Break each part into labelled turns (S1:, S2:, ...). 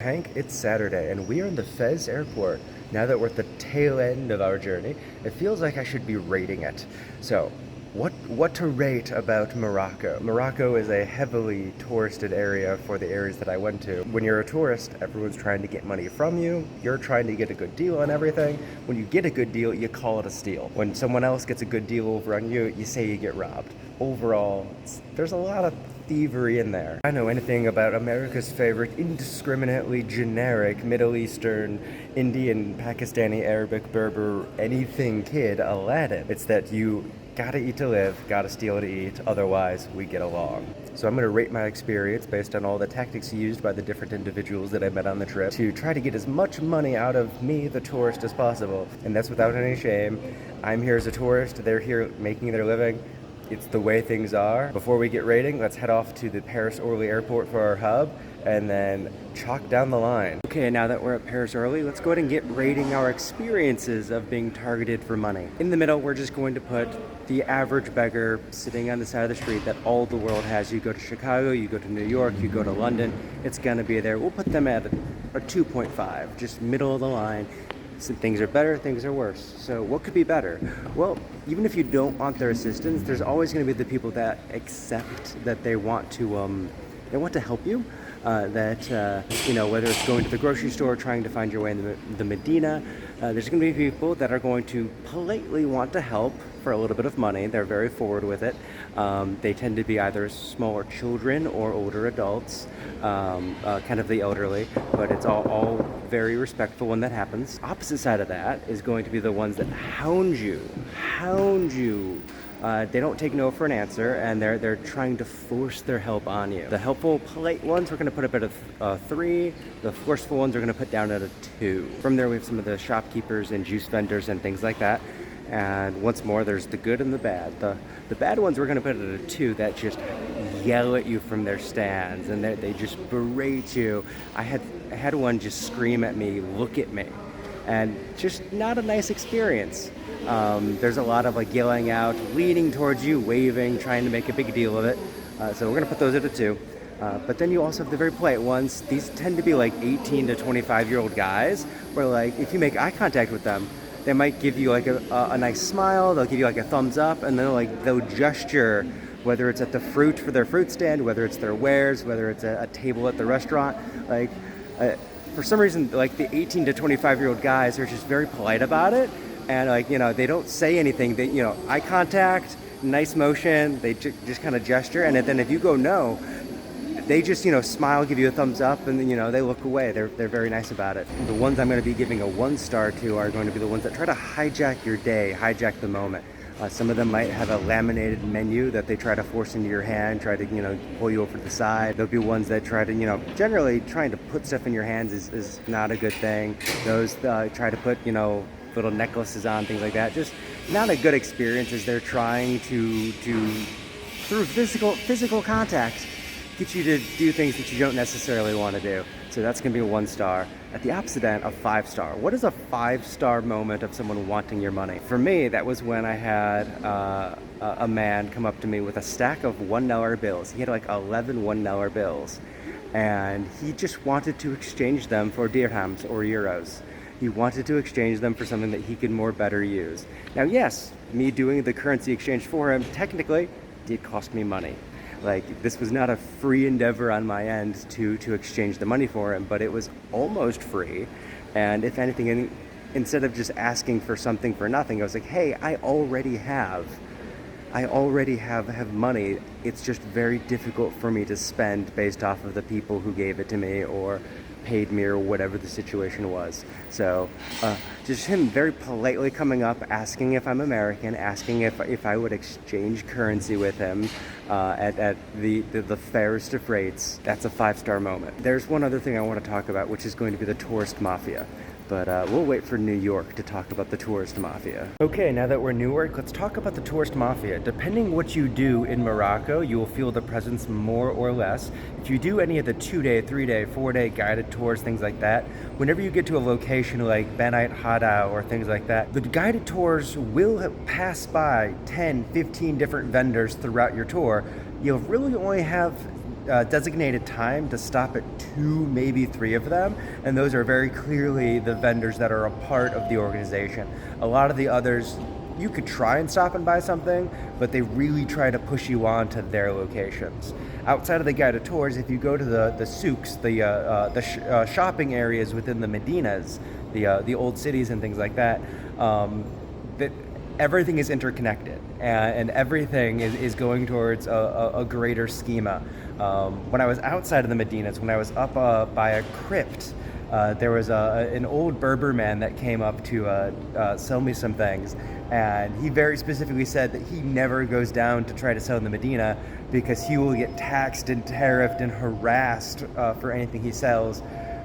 S1: Hank, it's Saturday, and we are in the Fez airport. Now that we're at the tail end of our journey, it feels like I should be rating it. So, what to rate about Morocco? Morocco is a heavily touristed area for the areas that I went to. When you're a tourist, everyone's trying to get money from you. You're trying to get a good deal on everything. When you get a good deal, you call it a steal. When someone else gets a good deal over on you, you say you get robbed. Overall, there's a lot of thievery in there. I know anything about America's favorite indiscriminately generic Middle Eastern, Indian, Pakistani, Arabic, Berber, anything kid, Aladdin. It's that you gotta eat to live, gotta steal to eat, otherwise we get along. So I'm gonna rate my experience based on all the tactics used by the different individuals that I met on the trip to try to get as much money out of me, the tourist, as possible. And that's without any shame. I'm here as a tourist, they're here making their living. It's the way things are. Before we get rating, let's head off to the Paris Orly airport for our hub and then chalk down the line. Okay, now that we're at Paris Orly, let's go ahead and get rating our experiences of being targeted for money. In the middle, we're just going to put the average beggar sitting on the side of the street that all the world has. You go to Chicago, you go to New York, you go to London, it's gonna be there. We'll put them at a 2.5, just middle of the line. Some things are better, things are worse. So what could be better? Well, even if you don't want their assistance, there's always going to be the people that accept that they want to help you. Whether it's going to the grocery store, trying to find your way in the Medina, there's going to be people that are going to politely want to help for a little bit of money. They're very forward with it. They tend to be either smaller children or older adults, kind of the elderly, but it's all very respectful when that happens. Opposite side of that is going to be the ones that hound you. They don't take no for an answer, and they're trying to force their help on you. The helpful, polite ones we're going to put up at a 3. The forceful ones we're going to put down at a 2. From there, we have some of the shopkeepers and juice vendors and things like that. And once more, there's the good and the bad. The bad ones we're going to put at a 2 that just yell at you from their stands, and they just berate you. I had one just scream at me, look at me, and just not a nice experience. There's a lot of like yelling out, leaning towards you, waving, trying to make a big deal of it. So we're gonna put those at a 2. But then you also have the very polite ones. These tend to be like 18 to 25-year-old guys, where like if you make eye contact with them, they might give you like a nice smile, they'll give you like a thumbs up, and they'll gesture, whether it's at the fruit for their fruit stand, whether it's their wares, whether it's a table at the restaurant. For some reason, like the 18 to 25-year-old guys are just very polite about it. And they don't say anything. They, eye contact, nice motion. They just kind of gesture, and then if you go no, they just smile, give you a thumbs up, and then they look away. They're very nice about it. The ones I'm going to be giving a 1 star to are going to be the ones that try to hijack your day, hijack the moment. Some of them might have a laminated menu that they try to force into your hand, try to pull you over to the side. There'll be ones that try to generally trying to put stuff in your hands is not a good thing. Those try to put little necklaces on, things like that. Just not a good experience as they're trying to through physical contact get you to do things that you don't necessarily want to do. So that's going to be a 1 star. At the opposite end, a 5 star. What is a 5-star moment of someone wanting your money? For me, that was when I had a man come up to me with a stack of $1 bills. He had like 11 $1 bills, and he just wanted to exchange them for dirhams or euros. He wanted to exchange them for something that he could more better use. Now, yes, me doing the currency exchange for him technically did cost me money. Like, this was not a free endeavor on my end to exchange the money for him, but it was almost free. And if anything, instead of just asking for something for nothing, I was like, hey, I already have money. It's just very difficult for me to spend based off of the people who gave it to me or paid me or whatever the situation was. So just him very politely coming up, asking if I'm American, asking if I would exchange currency with him at the fairest of rates. That's a 5-star moment. There's one other thing I want to talk about, which is going to be the tourist mafia. But we'll wait for New York to talk about the tourist mafia. Okay, now that we're in Newark, let's talk about the tourist mafia. Depending what you do in Morocco, you will feel the presence more or less. If you do any of the 2-day, 3-day, 4-day guided tours, things like that, whenever you get to a location like Benait Hada or things like that, the guided tours will pass by 10, 15 different vendors throughout your tour. You'll really only have designated time to stop at 2, maybe 3 of them, and those are very clearly the vendors that are a part of the organization. A lot of the others, you could try and stop and buy something, but they really try to push you on to their locations. Outside of the guided tours, if you go to the souks, the shopping areas within the medinas, the old cities and things like that, that everything is interconnected, and everything is going towards a greater schema. When I was outside of the medinas, when I was up by a crypt, there was an old Berber man that came up to sell me some things, and he very specifically said that he never goes down to try to sell in the Medina because he will get taxed and tariffed and harassed for anything he sells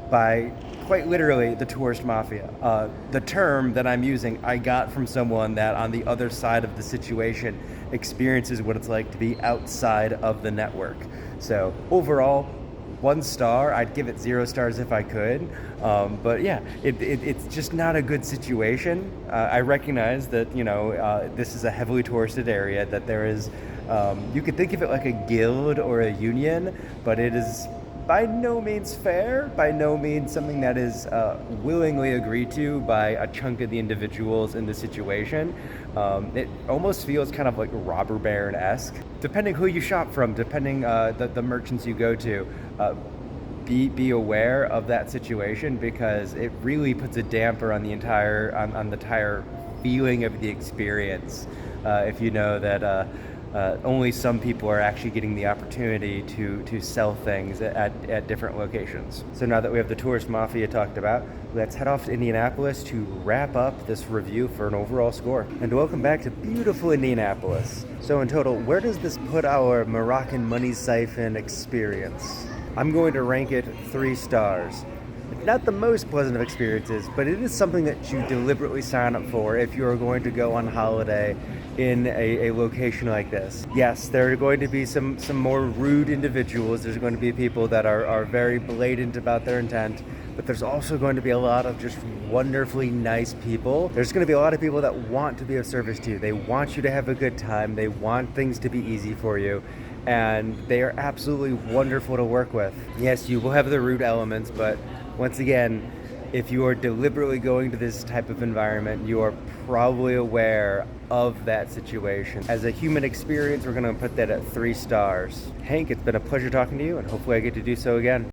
S1: by, quite literally, the tourist mafia. The term that I'm using, I got from someone that on the other side of the situation experiences what it's like to be outside of the network. So overall, 1 star. I'd give it 0 stars if I could. But yeah, it's just not a good situation. I recognize that, this is a heavily touristed area, that there is, you could think of it like a guild or a union, but it is by no means fair, by no means something that is willingly agreed to by a chunk of the individuals in the situation. It almost feels kind of like robber baron-esque. Depending who you shop from, depending the merchants you go to, be aware of that situation, because it really puts a damper on the entire feeling of the experience. If you know that only some people are actually getting the opportunity to sell things at different locations. So now that we have the tourist mafia talked about, let's head off to Indianapolis to wrap up this review for an overall score. And welcome back to beautiful Indianapolis. So in total, where does this put our Moroccan money siphon experience? I'm going to rank it 3 stars. Not the most pleasant of experiences, but it is something that you deliberately sign up for if you are going to go on holiday in a location like this. Yes, there are going to be some more rude individuals. There's going to be people that are very blatant about their intent, but there's also going to be a lot of just wonderfully nice people. There's going to be a lot of people that want to be of service to you. They want you to have a good time. They want things to be easy for you. And they are absolutely wonderful to work with. Yes, you will have the rude elements, but once again, if you are deliberately going to this type of environment, you are probably aware of that situation. As a human experience, we're going to put that at 3 stars. Hank, it's been a pleasure talking to you, and hopefully I get to do so again.